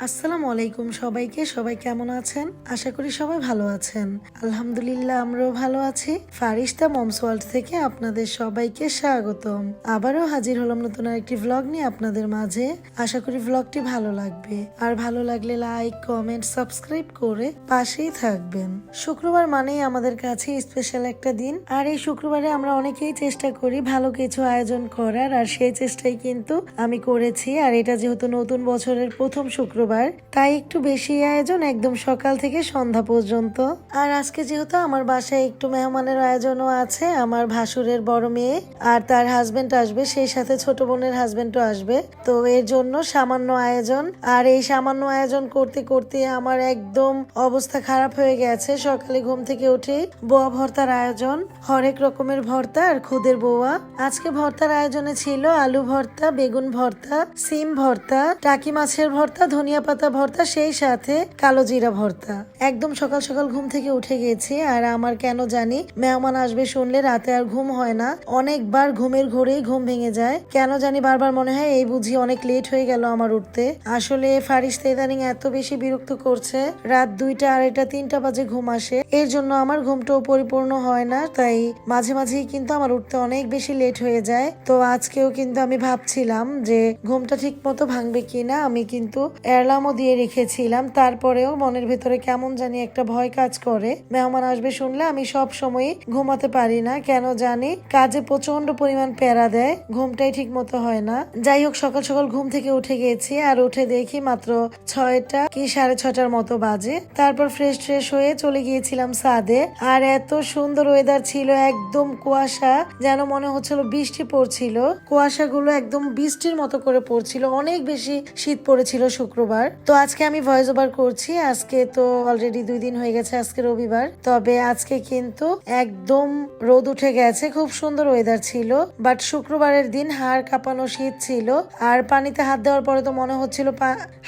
আসসালামু আলাইকুম সবাইকে। সবাই কেমন আছেন? আশা করি সবাই ভালো আছেন। আলহামদুলিল্লাহ আমরাও ভালো আছি। ফারিস্তা মমস ওয়ার্ল্ড থেকে আপনাদের সবাইকে স্বাগতম। আবারও হাজির হলাম নতুন আরেকটি ভ্লগ নিয়ে আপনাদের মাঝে। আশা করি ভ্লগটি ভালো লাগবে। আর ভালো লাগলে লাইক, কমেন্ট, সাবস্ক্রাইব করে পাশেই থাকবেন। শুক্রবার মানেই আমাদের কাছে স্পেশাল একটা দিন। আর এই শুক্রবারে আমরা অনেকেই চেষ্টা করি ভালো কিছু আয়োজন করার, আর সেই চেষ্টাই কিন্তু আমি করেছি। আর এটা যেহেতু নতুন বছরের প্রথম শুক্রবার, তাই একটু বেশি আয়োজন, একদম সকাল থেকে সন্ধ্যা পর্যন্ত। আর আজকে যেহেতু আমার বাসায় একটু মেহমানের আয়োজনও আছে। আমার ভাসুরের বড় মেয়ে আর তার হাজবেন্ড আসবে, সেই সাথে ছোট বোনের হাজবেন্ডও আসবে। তো এর জন্য সামান্য আয়োজন। আর এই সামান্য আয়োজন করতে করতে আমার একদম অবস্থা খারাপ হয়ে গেছে। সকালে ঘুম থেকে উঠে বোয়া ভর্তার আয়োজন, হরেক রকমের ভর্তা আর খুদের বোয়া। আজকে ভর্তার আয়োজনে ছিল আলু ভর্তা, বেগুন ভর্তা, সিম ভর্তা, টাকি মাছের ভর্তা, ধনিয়া পাতা ভর্তা, সেই সাথে কালো জিরা ভর্তা। একদম সকাল সকাল ঘুম থেকে উঠে গেছি। আর আমার কেন জানি মেহমান আসবে শুনলে রাতে আর ঘুম হয় না। অনেকবার ঘুমের ঘোরেই ঘুম ভেঙে যায়। কেন জানি বারবার মনে হয় এই বুঝি অনেক লেট হয়ে গেল আমার উঠতে। আসলে ফারিস্তা ইদানিং এত বেশি বিরক্ত করছে, রাত 2টা, 2:30, 3টা বাজে ঘুম আসে। এর জন্য আমার ঘুমটাও পরিপূর্ণ হয় না। তাই মাঝে মাঝেই কিন্তু আমার উঠতে অনেক বেশি লেট হয়ে যায়। তো আজকেও কিন্তু আমি ভাবছিলাম যে ঘুমটা ঠিক মতো ভাঙবে কিনা। আমি কিন্তু অ্যালার্মও দিয়ে রেখেছিলাম, তারপরেও মনের ভেতরে কেমন জানি একটা ভয় কাজ করে। মেহমান আসবে শুনলে আমি সব সময় ঘুমাতে পারি না, কেন জানি কাজে প্রচন্ড পরিমাণ প্যারা দেয়, ঘুমটাই ঠিক মতো হয় না। যাই হোক, সকাল সকাল ঘুম থেকে উঠে গেছি। আর উঠে দেখি মাত্র 6টা কি 6:30টার মতো বাজে। তারপর ফ্রেশ হয়ে চলে গিয়েছিলাম ছাদে। আর এত সুন্দর ওয়েদার ছিল, একদম কুয়াশা, যেন মনে হচ্ছিল বৃষ্টি পড়ছিল। কুয়াশাগুলো একদম বৃষ্টির মতো করে পড়ছিল, অনেক বেশি শীত পড়েছিল শুক্রবার। তো আজকে আমি ভয়েস ওভার করছি। আজকে তো অলরেডি 2 দিন হয়ে গেছে, আজকে রবিবার। তবে আজকে কিন্তু একদম রোদ উঠে গেছে, খুব সুন্দর ওয়েদার ছিল। বাট শুক্রবারের দিন হাড় কাঁপানো শীত ছিল। আর পানিতে হাত দেওয়ার পরে তো মনে হচ্ছিল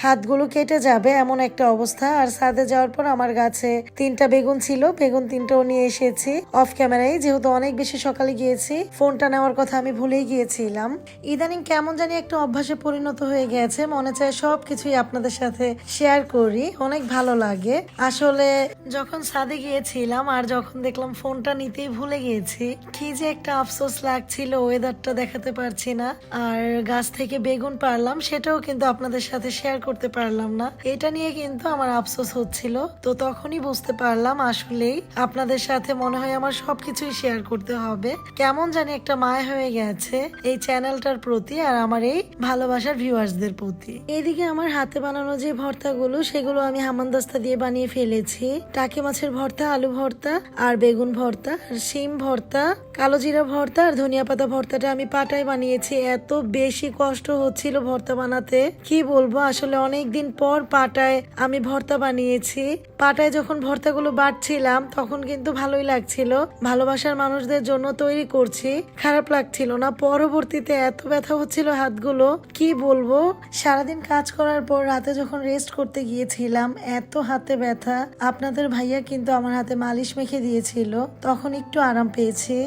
হাতগুলো কেটে যাবে, এমন একটা অবস্থা। আর ছাদে যাওয়ার পর আমার গাছে 3টা বেগুন ছিল, বেগুন 3টাও নিয়ে এসেছি অফ ক্যামেরায়, যেহেতু অনেক বেশি সকালে গিয়েছি। ফোনটা নেওয়ার কথা আমি ভুলেই গিয়েছিলাম। ইদানিং কেমন জানি একটা অভ্যাসে পরিণত হয়ে গেছে, মনে চায় সবকিছুই আপনাদের সাথে শেয়ার করি, অনেক ভালো লাগে। আসলে যখন ছাদে গিয়েছিলাম আর যখন দেখলাম ফোনটা নিতেই ভুলে গিয়েছি, কি যে একটা আফসোস লাগছিল, ওয়েদারটা দেখাতে পারছি না। আর গাছ থেকে বেগুন পারলাম, সেটাও কিন্তু আপনাদের সাথে শেয়ার করতে পারলাম না। এটা নিয়ে কিন্তু আমার আফসোস হচ্ছিল। তো তখনই বুঝতে পারলাম আসলেই আপনাদের সাথে মনে হয় আমার সবকিছুই শেয়ার করতে হবে। কেমন জানি একটা মায়া হয়ে গেছে এই চ্যানেলটার প্রতি আর আমার এই ভালোবাসার ভিউয়ার্সদের প্রতি। এদিকে আমার হাতে বানানো যে ভর্তাগুলো, সেগুলো আমি হামানদিস্তা দিয়ে বানিয়ে ফেলেছি। টাকি মাছের ভর্তা, আলু ভর্তা আর বেগুন ভর্তা, সিম ভর্তা, কালো জিরা ভর্তা আর ধনিয়া পাতা ভর্তাটা আমি পাটায় বানিয়েছি। এত বেশি কষ্ট হচ্ছিল ভর্তা বানাতে, কি বলবো। আসলে অনেক দিন পর পাটায় আমি ভর্তা বানিয়েছি। পাটায় যখন ভর্তাগুলো বাটছিলাম তখন কিন্তু ভালোই লাগছিল, ভালোবাসার মানুষদের জন্য তৈরি করছি, খারাপ লাগছিল না। পরবর্তীতে এত ব্যথা হচ্ছিল হাতগুলো, কি বলবো। সারাদিন কাজ করার পর রাতে যখন রেস্ট করতে গিয়েছিলাম, এত হাতে ব্যথা। আপনাদের ভাইয়া কিন্তু আমার হাতে মালিশ মেখে দিয়েছিল, তখন একটু আরাম পেয়েছি।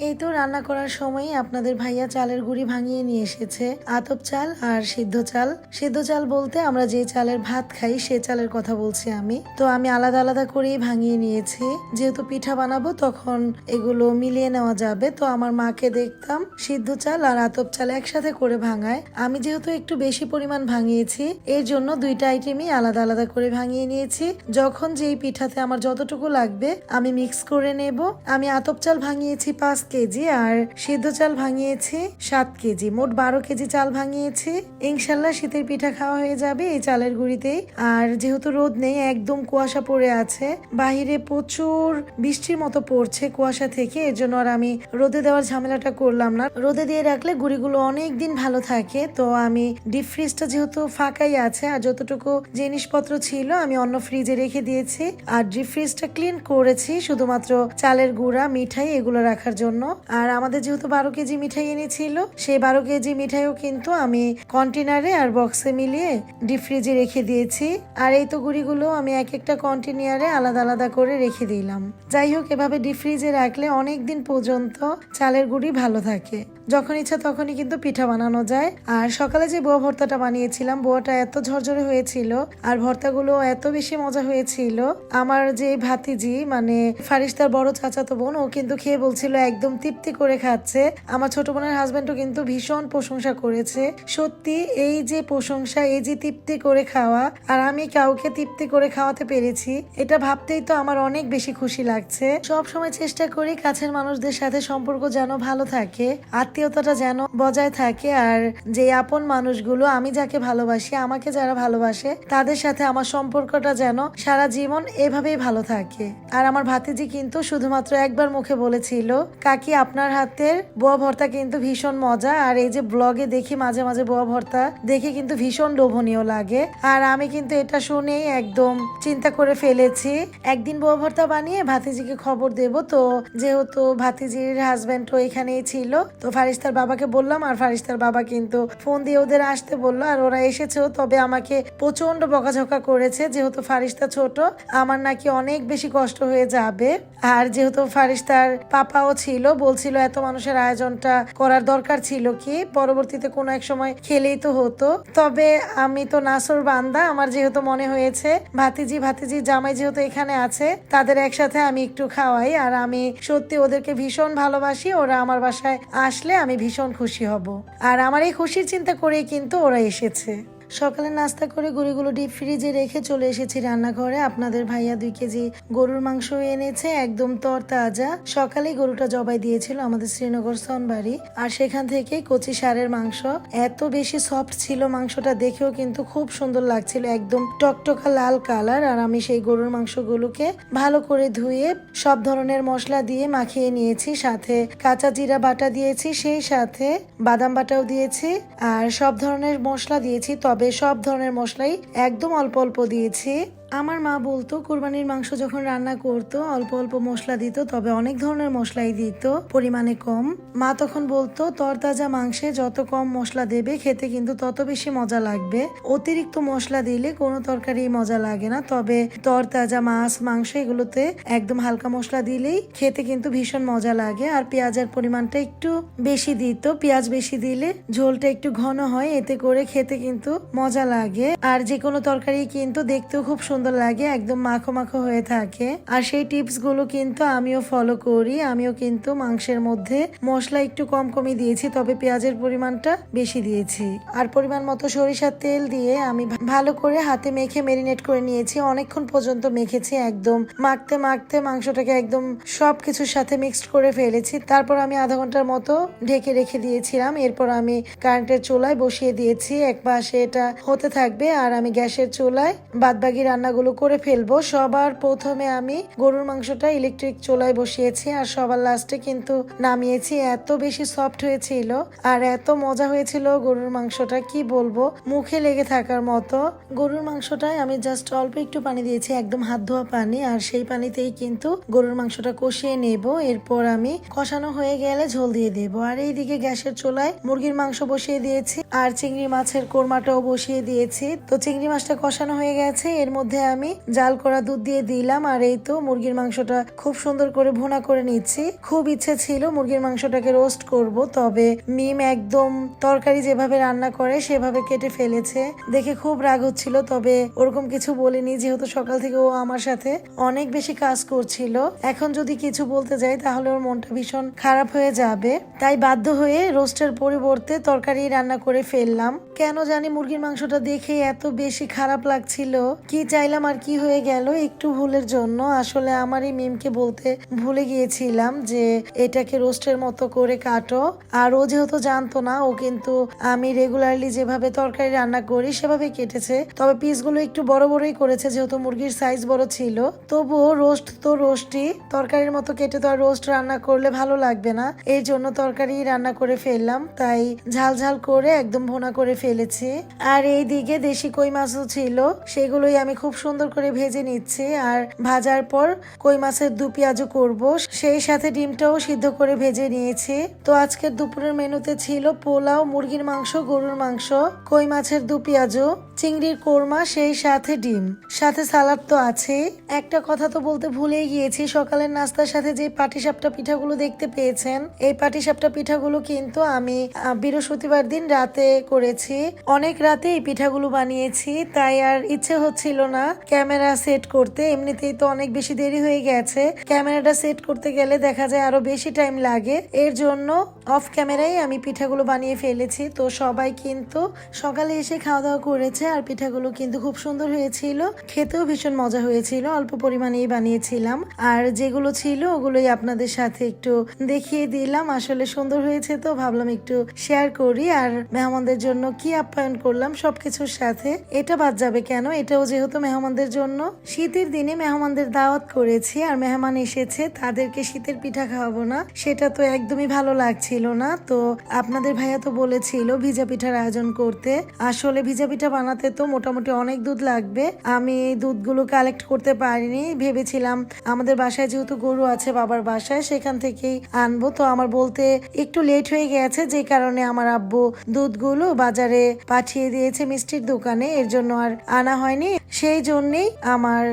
এই তো রান্না করার সময় আপনাদের ভাইয়া চালের গুঁড়ি ভাঙিয়ে নিয়ে এসেছে, আতপ চাল আর সিদ্ধ চাল। সিদ্ধ চাল বলতে আমরা যে চালের ভাত খাই সে চালের কথা বলছি আমি। তো আমি আলাদা আলাদা করেই ভাঙিয়ে নিয়েছি, যেহেতু পিঠা বানাবো তখন এগুলো মিলিয়ে নেওয়া যাবে। তো আমার মাকে দেখতাম সিদ্ধ চাল আর আতপ চাল একসাথে করে ভাঙায়। আমি যেহেতু একটু বেশি পরিমাণ ভাঙিয়েছি, এর জন্য 2টা আইটেমই আলাদা আলাদা করে ভাঙিয়ে নিয়েছি। যখন যেই পিঠাতে আমার যতটুকু লাগবে আমি মিক্স করে নেব। আমি আতপ চাল ভাঙিয়েছি 5 কেজি আর সিদ্ধ চাল ভাঙিয়েছি 7 কেজি, মোট 12 কেজি চাল ভাঙিয়েছি। ইনশাল্লাহ শীতের পিঠা খাওয়া হয়ে যাবে এই চালের গুঁড়িতেই। আর যেহেতু রোদ নেই, একদম কুয়াশা পড়ে আছে, বাহিরে প্রচুর বৃষ্টির মতো পড়ছে কুয়াশা থেকে, এর জন্য আর আমি রোদে দেওয়ার ঝামেলাটা করলাম না। রোদে দিয়ে রাখলে গুঁড়িগুলো অনেক দিন ভালো থাকে। তো আমি ডিপ ফ্রিজটা যেহেতু ফাঁকাই আছে আর যতটুকু জিনিসপত্র ছিল আমি অন্য ফ্রিজে রেখে দিয়েছি। আর ডিপ ফ্রিজটা ক্লিন করেছি শুধুমাত্র চালের গুঁড়া, মিঠাই এগুলো রাখার জন্য। আর আমাদের যেহেতু 12 কেজি মিঠাই এনেছিল, সেই 12 কেজি মিঠাইও কিন্তু আমি কন্টেনারে আর বক্সে মিলিয়ে ডিপ ফ্রিজে রেখে দিয়েছি। আর এই তো গুঁড়িগুলো আমি এক একটা কন্টেনারে আলাদা আলাদা করে রেখে দিলাম। যাই হোক, এভাবে ডিপ ফ্রিজে রাখলে অনেক দিন পর্যন্ত চালের গুঁড়ি ভালো থাকে। যখন ইচ্ছা তখনই কিন্তু পিঠা বানানো যায়। আর সকালে যে বোয়া ভর্তাটা বানিয়েছিলাম, বোয়াটা এত ঝরঝরে হয়েছিল আর ভর্তাগুলো এত বেশি মজা হয়েছিল। আমার যে ভাতিজি মানে ফারিস্তার বড় চাচাতো বোন, ও কিন্তু খেয়ে বলছিল একদম তৃপ্তি করে খাচ্ছে। আমার ছোট বোনের হাজবেন্ডও কিন্তু ভীষণ প্রশংসা করেছে। সত্যি এই যে প্রশংসা, এই যে তৃপ্তি করে খাওয়া, আর আমি কাউকে তৃপ্তি করে খাওয়াতে পেরেছি, এটা ভাবতেই তো আমার অনেক বেশি খুশি লাগছে। সব সময় চেষ্টা করি কাছের মানুষদের সাথে সম্পর্ক যেন ভালো থাকে, আত্মীয়তাটা যেন বজায় থাকে, আর যে আপন মানুষগুলো আমি যাকে ভালোবাসি, আমাকে যারা ভালোবাসে, তাদের সাথে আমার সম্পর্কটা যেন সারা জীবন এভাবেই ভালো থাকে। আর আমার ভাতিজি কিন্তু শুধুমাত্র একবার মুখে বলেছিল, কাকি আপনার হাতের বোয়া ভর্তা কিন্তু ভীষণ মজা। আর এই যে ব্লগে দেখি মাঝে মাঝে বোয়া ভর্তা দেখে কিন্তু ভীষণ লোভনীয় লাগে। আর আমি কিন্তু এটা শুনেই একদম চিন্তা করে ফেলেছি একদিন বোয়া ভর্তা বানিয়ে ভাতিজিকে খবর দেব। তো যেহেতু ভাতিজির হাজবেন্ডও এখানেই ছিল, তো ফারিস্তার বাবাকে বললাম, আর ফারিস্তার বাবা কিন্তু ফোন দিয়ে ওদের আসতে বললো, আর ওরা এসেছেও। তবে আমাকে প্রচন্ড বকাঝকা করেছে, যেহেতু ফারিস্তা ছোট, আমার নাকি অনেক বেশি কষ্ট হয়ে যাবে। আর যেহেতু ফারিস্তার পাপাও ছিল, বলছিল এত মানুষের আয়োজনটা করার দরকার ছিল কি, পরবর্তীতে কোনো এক সময় খেলেই তো হতো। তবে আমি তো নাসর বান্দা, আমার যেহেতু মনে হয়েছে ভাতিজি জামাই যেহেতু এখানে আছে, তাদের একসাথে আমি একটু খাওয়াই। আর আমি সত্যি ওদেরকে ভীষণ ভালোবাসি, ওরা আমার বাসায় আসলে আমি ভীষণ খুশি হব। আর আমার এই খুশির চিন্তা করেই কিন্তু ওরা এসেছে। সকালে নাস্তা করে গরুগুলো ডিপ ফ্রিজে রেখে চলে এসেছি রান্নাঘরে। আপনাদের ভাইয়া 2 কেজি গরুর মাংস এনেছে, একদম তরতাজা। সকালেই গরুটা জবাই দিয়েছিল আমাদের শ্রীনগর সনবাড়ি, আর সেখান থেকে কচি ষাঁড়ের মাংস। এত বেশি সফট ছিল মাংসটা, দেখেও কিন্তু খুব সুন্দর লাগছিল, একদম টকটকা লাল কালার। আর আমি সেই গরুর মাংসগুলোকে ভালো করে ধুয়ে সব ধরনের মশলা দিয়ে মাখিয়ে নিয়েছি, সাথে কাঁচা জিরা বাটা দিয়েছি, সেই সাথে বাদাম বাটাও দিয়েছি, আর সব ধরনের মশলা দিয়েছি। তবে সব ধরনের মশলাই একদম অল্প অল্প দিয়েছি। আমার মা বলতো কুরবানির মাংস যখন রান্না করতো অল্প অল্প মশলা দিত, তবে অনেক ধরনের মশলাই দিত, পরিমাণে কম। মা তখন বলতো তরতাজা মাংসে যত কম মশলা দেবে খেতে কিন্তু তত বেশি মজা লাগবে, অতিরিক্ত মশলা দিলে কোনো তরকারি মজা লাগে না। তবে তরতাজা মাছ মাংস এগুলোতে একদম হালকা মশলা দিলেই খেতে কিন্তু ভীষণ মজা লাগে। আর পেঁয়াজের পরিমাণটা একটু বেশি দিত, পেঁয়াজ বেশি দিলে ঝোলটা একটু ঘন হয়, এতে করে খেতে কিন্তু মজা লাগে। আর যে কোনো তরকারি কিন্তু দেখতেও খুব সুন্দর লাগে, একদম মাখো মাখো হয়ে থাকে। আর সেই টিপস গুলো কিন্তু আমিও ফলো করি, আমিও কিন্তু মাংসের মধ্যে মশলা একটু কম কমই দিয়েছি, তবে পেঁয়াজের পরিমাণটা বেশি দিয়েছি। আর পরিমাণ মতো সরিষার তেল দিয়ে আমি ভালো করে হাতে মেখে মেরিনেট করে নিয়েছি, অনেকক্ষণ পর্যন্ত মেখেছি, একদম মাখতে মাখতে মাংসটাকে একদম সবকিছুর সাথে মিক্সড করে ফেলেছি। তারপর আমি আধা ঘন্টার মতো ঢেকে রেখে দিয়েছিলাম। এরপর আমি কারেন্টের চুলায় বসিয়ে দিয়েছি, এক পাশে এটা হতে থাকবে আর আমি গ্যাসের চুলায় বাদবাকি রান্নাগুলো করে ফেলবো। সবার প্রথমে আমি গরুর মাংসটা ইলেকট্রিক চুলায় বসিয়েছি, আর সবার লাস্টে কিন্তু নামিয়েছি। এত বেশি সফট হয়েছিল আর এত মজা হয়েছিল গরুর মাংসটা, কি বলবো, মুখে লেগে থাকার মতো। গরুর মাংসটায় আমি জাস্ট অল্প একটু পানি দিয়েছি, একদম হাত ধোয়া পানি, আর সেই পানিতেই কিন্তু গরুর মাংসটা কষিয়ে নেব। এরপর আমি কষানো হয়ে গেলে ঝোল দিয়ে দেব। আর এইদিকে গ্যাসের চুলায় মুরগির মাংস বসিয়ে দিয়েছি, আর চিংড়ি মাছের কোরমাটাও বসিয়ে দিয়েছি। তো চিংড়ি মাছটা কষানো হয়ে গেছে, এর মধ্যে আমি জাল করা দুধ দিয়ে দিলাম। আর এই তো মুরগির মাংসটা খুব সুন্দর করে ভুনা করে নিচ্ছি। খুব ইচ্ছে ছিল মুরগির মাংসটাকে রোস্ট করব, তবে মিম একদম তরকারি যেভাবে রান্না করে সেভাবে কেটে ফেলেছে, দেখে খুব রাগ হচ্ছিল। তবে ওরকম কিছু বলিনি, যেহেতু সকাল থেকে ও আমার সাথে অনেক বেশি কাজ করছিল। এখন যদি কিছু বলতে যাই তাহলে ওর মনটা ভীষণ খারাপ হয়ে যাবে, তাই বাধ্য হয়ে রোস্টের পরিবর্তে তরকারি রান্না করে ফেললাম। কেন জানি মুরগির মাংসটা দেখে এত বেশি খারাপ লাগছিল, কি চাইলাম আর কি হয়ে গেল একটু ভুলের জন্য। আসলে আমারই মিমকে বলতে ভুলে গিয়েছিলাম যে এটাকে রোস্টের মতো করে কাটো, আর ও যেহেতু জানতো না, ও কিন্তু আমি রেগুলারলি যেভাবে তরকারি রান্না করি সেভাবে কেটেছে। তবে পিসগুলো একটু বড় বড়ই করেছে, যেহেতু মুরগির সাইজ বড় ছিল। তবুও রোস্ট তো রোস্টই, তরকারির মতো কেটে তো আর রোস্ট রান্না করলে ভালো লাগবে না, এই জন্য তরকারি রান্না করে ফেললাম। তাই ঝাল ঝাল করে একদম ভুনা করে ফেলেছি। আর এই দিকে দেশি কই মাছও ছিল, সেগুলোই আমি খুব সুন্দর করে ভেজে নিচ্ছি। আর ভাজার পর কই মাছের দু পেঁয়াজও করব, সেই সাথে ডিমটাও সিদ্ধ করে ভেজে নিয়েছি। তো আজকের দুপুরের মেনুতে ছিল পোলাও, মুরগির মাংস, গরুর মাংস, কই মাছের দু পেঁয়াজও, চিংড়ির কোরমা, সেই সাথে ডিম, সাথে সালাদ তো আছে। একটা কথা তো বলতে ভুলেই গিয়েছি, সকালের নাস্তার সাথে যে পাটিসাপটা পিঠাগুলো দেখতে পেয়েছেন, এই পাটিসাপটা পিঠাগুলো কিন্তু আমি বৃহস্পতিবার দিন রাতে করেছি। অনেক রাতে এই পিঠাগুলো বানিয়েছি, তাই আর ইচ্ছে হচ্ছিল না ক্যামেরা সেট করতে। এমনিতেই তো অনেক বেশি দেরি হয়ে গেছে, ক্যামেরাটা সেট করতে গেলে দেখা যায় আরো বেশি টাইম লাগে। এর জন্য অফ ক্যামেরায় আমি পিঠাগুলো বানিয়ে ফেলেছি। তো সবাই কিন্তু সকালে এসে খাওয়া দাওয়া করেছে, আর পিঠাগুলো কিন্তু খুব সুন্দর হয়েছিল, খেতেও ভীষণ মজা হয়েছিল। অল্প পরিমাণেই বানিয়েছিলাম, আর যেগুলো ছিল ওগুলোই আপনাদের সাথে একটু দেখিয়ে দিলাম। আসলে সুন্দর হয়েছে তো ভাবলাম একটু শেয়ার করি। আর মেহমানদের জন্য কি আপ্যায়ন করলাম সবকিছুর সাথে, এটা বাদ যাবে কেন, এটাও যেহেতু মেহমানদের জন্য। শীতের দিনে মেহমানদের দাওয়াত করেছি, আর মেহমান এসেছে, তাদেরকে শীতের পিঠা খাওয়াবো না, সেটা তো একদমই ভালো লাগছিল না। তো আপনাদের ভাইয়া তো বলেছিল ভিজা পিঠার আয়োজন করতে। আসলে ভিজা পিঠা বানাতে তো মোটামুটি অনেক দুধ লাগবে, আমি এই দুধগুলো কালেক্ট করতে পারিনি। ভেবেছিলাম আমাদের বাসায় যেহেতু গরু আছে বাবার বাসায়, সেখান থেকেই আনবো। তো আমার বলতে একটু লেট হয়ে গেছে, যে কারণে আমার আব্বু দুধগুলো বাজারে পাঠিয়ে দিয়েছে মিষ্টির দোকানে, এর জন্য আর আনা হয়নি। সেই জন্যেই আমার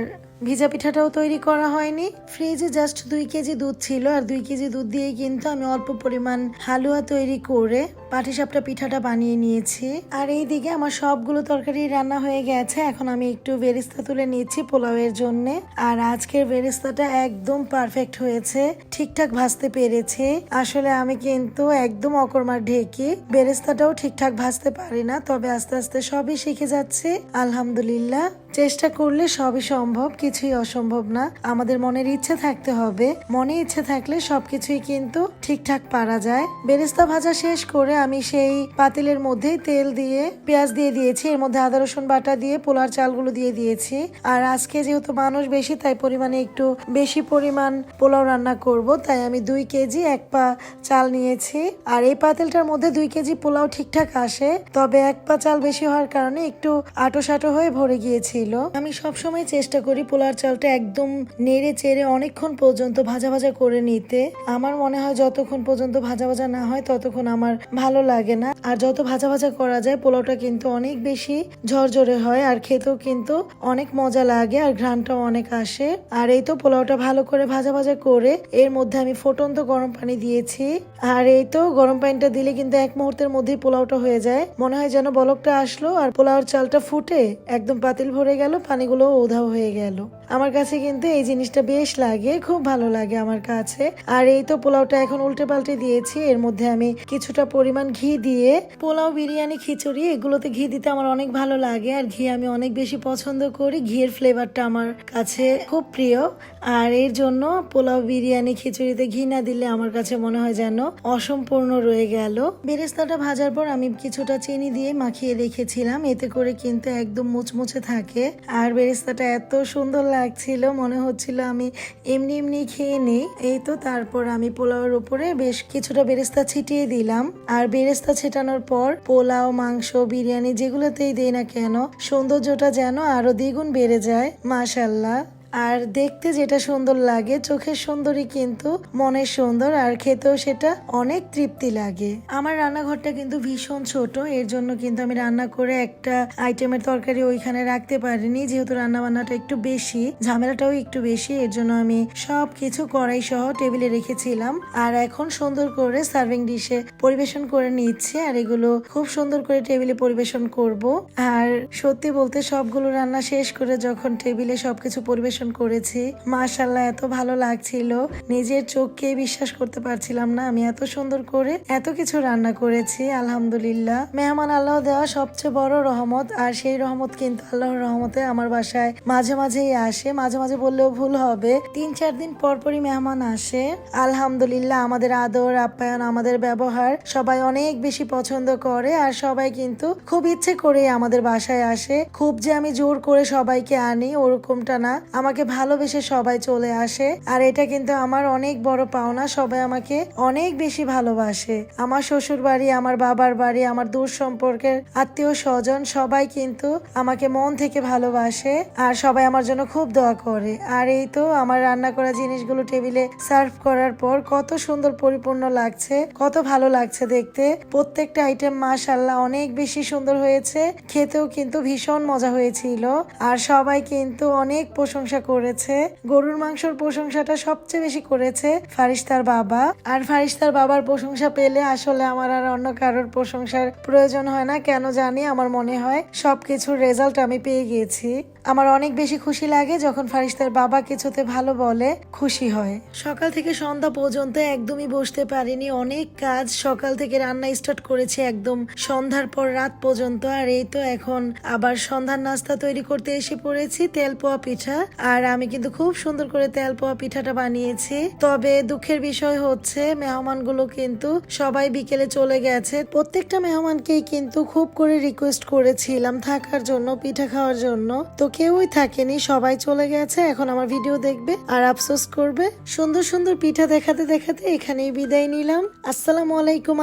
ভিজা পিঠাটাও তৈরি করা হয়নি। ফ্রিজে জাস্ট 2 কেজি দুধ ছিল, আর 2 কেজি দুধ দিয়ে কিন্তু আমি অল্প পরিমাণ হালুয়া তৈরি করে পাটিসাপটা পিঠাটা বানিয়ে নিয়েছি। আর এইদিকে আমার সবগুলো তরকারি রান্না হয়ে গেছে, এখন আমি একটু বেরেস্তা তুলে নিচ্ছি পোলাওয়ের জন্য। আর আজকের বেরেস্তাটা একদম পারফেক্ট হয়েছে, ঠিকঠাক ভাজতে পেরেছি। আসলে আমি কিন্তু একদম অকর্মার ঢেকি, বেরেস্তাটাও ঠিকঠাক ভাজতে পারি না, তবে আস্তে আস্তে সবই শিখে যাচ্ছে আলহামদুলিল্লাহ। চেষ্টা করলে সবই সম্ভব, কিছুই অসম্ভব না। আমাদের মনের ইচ্ছে থাকতে হবে, মনে ইচ্ছে থাকলে সবকিছুই কিন্তু ঠিকঠাক পারা যায়। বেরেস্তা ভাজা শেষ করে আমি সেই পাতিলের মধ্যে তেল দিয়ে পেঁয়াজ দিয়ে দিয়েছি, এর মধ্যে আদা রসুন বাটা দিয়ে পোলার চালগুলো দিয়ে দিয়েছি। আর আজকে যেহেতু মানুষ বেশি, তাই পরিমাণে একটু বেশি পরিমাণ পোলাও রান্না করব, তাই আমি 2 কেজি 1 পা চাল নিয়েছি। আর এই পাতিলটার মধ্যে 2 কেজি পোলাও ঠিকঠাক আসে, তবে 1 পা চাল বেশি হওয়ার কারণে একটু আটো সাটো হয়ে ভরে গিয়েছিল। আমি সবসময় চেষ্টা করি পোলার চালটা একদম নেড়ে চেড়ে অনেকক্ষণ পর্যন্ত ভাজা ভাজা করে নিতে। আমার মনে হয় যতক্ষণ পর্যন্ত ভাজা ভাজা না হয় ততক্ষণ আমার ভালো লাগে না। আর যত ভাজা ভাজা করা যায় পোলাওটা কিন্তু অনেক বেশি ঝরঝরে হয়, আর খেতেও কিন্তু অনেক মজা লাগে, আর ঘ্রাণটাও অনেক আসে। আর এই তো পোলাওটা ভালো করে ভাজা ভাজা করে এর মধ্যে আমি ফুটন্ত গরম পানি দিয়েছি। আর এই তো গরম পানিটা দিলে কিন্তু 1 মুহূর্তের মধ্যেই পোলাওটা হয়ে যায়, মনে হয় যেন বলকটা আসলো আর পোলাওর চালটা ফুটে একদম পাতিল ভরে গেল, পানিগুলো উধাও হয়ে গেল। আমার কাছে কিন্তু এই জিনিসটা বেশ লাগে, খুব ভালো লাগে আমার কাছে। আর এই তো পোলাওটা এখন উল্টে পাল্টে দিয়েছি, এর মধ্যে আমি কিছুটা পরিমাণ ঘি দিয়ে, পোলাও, বিরিয়ানি, খিচুড়ি এগুলোতে ঘি দিতে আমার অনেক ভালো লাগে, আর ঘি আমি অনেক বেশি পছন্দ করি, ঘিয়ের ফ্লেভারটা আমার কাছে খুব প্রিয়। আর এর জন্য পোলাও, বিরিয়ানি, খিচুড়িতে ঘি না দিলে আমার কাছে মনে হয় যেন অসম্পূর্ণ রয়ে গেল। বেরেস্তাটা ভাজার পর আমি কিছুটা চিনি দিয়ে মাখিয়ে রেখেছিলাম, এতে করে কিন্তু একদম মুচমুচে থাকে। আর বেরেস্তাটা এত সুন্দর লাগছিল, মনে হচ্ছিল আমি এমনি এমনি খেয়ে নেই। এই তো তারপর আমি পোলাওয়ের উপরে বেশ কিছুটা বেরেস্তা ছিটিয়ে দিলাম। আর বেরেস্তা ছেটানোর পর পোলাও, মাংস, বিরিয়ানি যেগুলোতেই দেই না কেন সৌন্দর্যটা যেন আরো দ্বিগুণ বেড়ে যায়, মাশাআল্লাহ। আর দেখতে যেটা সুন্দর লাগে, চোখের সুন্দরই কিন্তু মনের সুন্দর, আর খেতেও সেটা অনেক তৃপ্তি লাগে। আমার রান্নাঘরটা কিন্তু ভীষণ ছোট, এর জন্য কিন্তু আমি রান্না করে একটা আইটেমের তরকারি ওইখানে রাখতে পারিনি, যেহেতু রান্না বান্নাটা একটু বেশি, ঝামেলাটাও একটু বেশি, এর জন্য আমি সবকিছু কড়াই সহ টেবিলে রেখেছিলাম। আর এখন সুন্দর করে সার্ভিং ডিশে পরিবেশন করে নিচ্ছে, আর এগুলো খুব সুন্দর করে টেবিলে পরিবেশন করব। আর সত্যি বলতে সবগুলো রান্না শেষ করে যখন টেবিলে সবকিছু পরিবেশন করেছি, মাশাআল্লাহ এত ভালো লাগছিল, নিজের চোখকে বিশ্বাস করতে পারছিলাম না আমি এত সুন্দর করে এত কিছু রান্না করেছি। আলহামদুলিল্লাহ, মেহমান আল্লাহ দেওয়া সবচেয়ে বড় রহমত, আর সেই রহমত কিন্তু আল্লাহর রহমতে আমার বাসায় মাঝে মাঝেই আসে। মাঝে মাঝে বললেও ভুল হবে, 3-4 দিন পরপরই মেহমান আসে। আলহামদুলিল্লাহ, আমাদের আদর আপ্যায়ন, আমাদের ব্যবহার সবাই অনেক বেশি পছন্দ করে, আর সবাই কিন্তু খুব ইচ্ছে করে আমাদের বাসায় আসে। খুব যে আমি জোর করে সবাইকে আনি ওরকমটা না, আমাকে আমাকে ভালোবেসে সবাই চলে আসে, আর এটা কিন্তু আমার অনেক বড় পাওনা। সবাই আমাকে অনেক বেশি ভালোবাসে। আমার শ্বশুর বাড়ি, আমার বাবার বাড়ি, আমার দূর সম্পর্কের আত্মীয় স্বজন সবাই কিন্তু আমাকে মন থেকে ভালোবাসে, আর সবাই আমার জন্য খুব দোয়া করে। আর এই তো আমার রান্না করা জিনিসগুলো টেবিলে সার্ভ করার পর কত সুন্দর পরিপূর্ণ লাগছে, কত ভালো লাগছে দেখতে। প্রত্যেকটা আইটেম মাশাআল্লাহ অনেক বেশি সুন্দর হয়েছে, খেতেও কিন্তু ভীষণ মজা হয়েছিল। আর সবাই কিন্তু অনেক প্রশংসা করেছে। গরুর মাংসর প্রশংসাটা সবচেয়ে বেশি করেছে ফারিস্তার বাবা। আর ফারিস্তার বাবার প্রশংসা পেলে আসলে আমার আর অন্য কারোর প্রশংসার প্রয়োজন হয় না। কেন জানি আমার মনে হয় সবকিছুর রেজাল্ট আমি পেয়ে গিয়েছি। আমার অনেক বেশি খুশি লাগে যখন ফারিস্তার বাবা কিছুতে ভালো বলে, খুশি হয়। সকাল থেকে সন্ধ্যা পর্যন্ত একদমই বসতে পারিনি, অনেক কাজ। সকাল থেকে রান্না স্টার্ট করেছি একদম সন্ধ্যার পর রাত পর্যন্ত। আর এই তো এখন আবার সন্ধ্যার নাস্তা তৈরি করতে এসে পড়েছি, তেল পোয়া পিঠা। আর আমি কিন্তু খুব সুন্দর করে তেল পোয়া পিঠাটা বানিয়েছি। তবে দুঃখের বিষয় হচ্ছে মেহমানগুলো কিন্তু সবাই বিকেলে চলে গেছে। প্রত্যেকটা মেহমানকেই কিন্তু খুব করে রিকোয়েস্ট করেছিলাম থাকার জন্য, পিঠা খাওয়ার জন্য, তো কেউই থাকেনি, সবাই চলে গেছে। এখন আমার ভিডিও দেখবে আর আফসোস করবে। সুন্দর সুন্দর পিঠা দেখাতে দেখাতে এখানেই বিদায় নিলাম। আসসালামু আলাইকুম।